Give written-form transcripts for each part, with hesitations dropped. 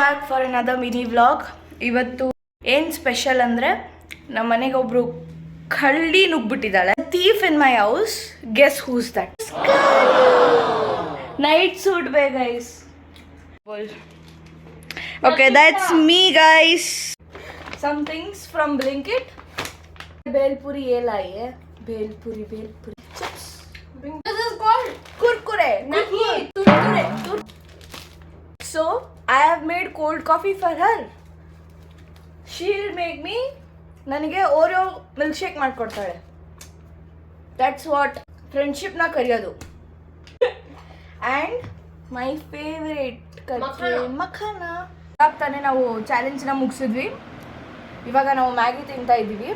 Back for another mini vlog. ಇವತ್ತು ಏನು special ಅಂದರೆ ನಮ್ಮ ಮನೆಗೆ ಒಬ್ರು ಕಳ್ಳಿ ನುಗ್ಬಿಟ್ಟಿದ್ದಾಳೆ. Thief in my house. Guess who's that? Night suit bye guys. Okay, that's me guys. Some things from Blinkit. Belpuri ye lai hai. Belpuri chips. This is called kurkure. Nahi, kurkure. So I have made cold coffee for her. She'll make me ನನಗೆ Oreo milk shake ಮಾಡ್ಕೊಡ್ತಾಳೆ. That's what ಫ್ರೆಂಡ್ಶಿಪ್ನ ಕರೆಯೋದು. And my favourite makhana. ಇವಾಗ ತಾನೇ ನಾವು ಚಾಲೆಂಜ್ನ ಮುಗಿಸಿದ್ವಿ. ಇವಾಗ ನಾವು Maggi ತಿಂತಾ ಇದ್ದೀವಿ.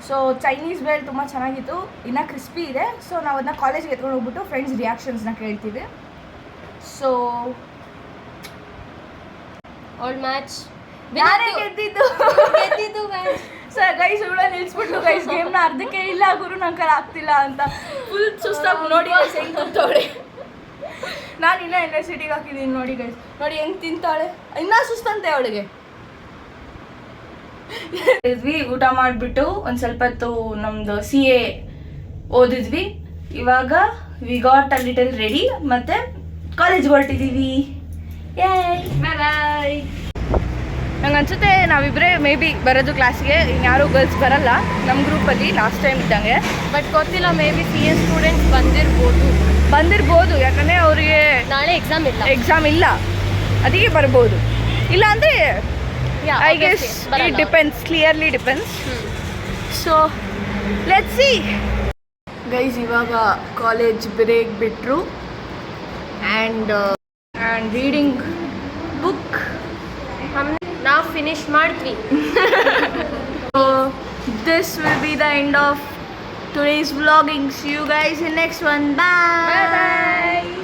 ಸೊ ಚೈನೀಸ್ ಬೇಲ್ ತುಂಬ ಚೆನ್ನಾಗಿತ್ತು, ಇನ್ನೂ ಕ್ರಿಸ್ಪಿ ಇದೆ. ಸೊ ನಾವು ಅದನ್ನ ಕಾಲೇಜ್ಗೆ ಎತ್ಕೊಂಡು ಹೋಗ್ಬಿಟ್ಟು ಫ್ರೆಂಡ್ಸ್ ರಿಯಾಕ್ಷನ್ಸ್ನ ಕೇಳ್ತೀವಿ. ಸೊ ಆಲ್ ಮ್ಯಾಚ್ ಯಾರೇ ಗೆದ್ದಿದ್ದು ಸರ್ ಗೈಸ್ ಇವಳ ನಿಲ್ಸ್ಬಿಟ್ಟು ಗೈಸ್ ಗೇಮ್ನ ಅರ್ಧಕ್ಕೆ ಇಲ್ಲ ಗುರು ನನ್ನ ಕೈ ಆಗ್ತಿಲ್ಲ ಅಂತ ಫುಲ್ ಸುಸ್ತಾಗಿ ನೋಡಿ ಗೈಸ್ ಹೆಂಗೆ ಕೂತವಳೆ. ನಾನು ಇನ್ನೂ ಯೂನಿವರ್ಸಿಟಿಗೆ ಹಾಕಿದ್ದೀನಿ ನೋಡಿ ಗೈಸ್, ನೋಡಿ ಹೆಂಗೆ ತಿಂತಾಳೆ, ಇನ್ನೂ ಸುಸ್ತಂತೆ ಅವಳಿಗೆ. ಇದ್ವಿ ಊಟ ಮಾಡಿಬಿಟ್ಟು ಒಂದು ಸ್ವಲ್ಪ ಹೊತ್ತು ನಮ್ಮದು CA ಓದಿದ್ವಿ. ಇವಾಗ we got a little ready ಮತ್ತು ಕಾಲೇಜ್ಗೆ ಹೊರಟಿದ್ದೀವಿ. ಬಾಯ್ ಬಾಯ್. ನಂಗೆ ಅನ್ಸುತ್ತೆ ನಾವಿಬ್ಬರೇ ಮೇ ಬಿ ಬರೋದು ಕ್ಲಾಸ್ಗೆ, ಇನ್ಯಾರೂ ಗರ್ಲ್ಸ್ ಬರಲ್ಲ ನಮ್ಮ ಗ್ರೂಪಲ್ಲಿ ಲಾಸ್ಟ್ ಟೈಮ್ ಇದ್ದಂಗೆ. ಬಟ್ ಗೊತ್ತಿಲ್ಲ, ಮೇ ಬಿ CA ಸ್ಟೂಡೆಂಟ್ಸ್ ಬಂದಿರ್ಬೋದು ಯಾಕಂದರೆ ಅವರಿಗೆ ನಾಳೆ ಎಕ್ಸಾಮ್ ಇಲ್ಲ ಅದಕ್ಕೆ ಬರ್ಬೋದು. ಇಲ್ಲ ಅಂದರೆ I guess it depends, clearly depends. So let's see guys. ಇವಾಗ ಕಾಲೇಜ್ ಬ್ರೇಕ್ ಬಿಟ್ಟರು ಆ್ಯಂಡ್ ರೀಡಿಂಗ್ ಬುಕ್ ನಾವು ಫಿನಿಶ್ ಮಾಡ್ತೀವಿ. So this will be the end of today's vlogging. See you guys in next one. Bye. Bye bye.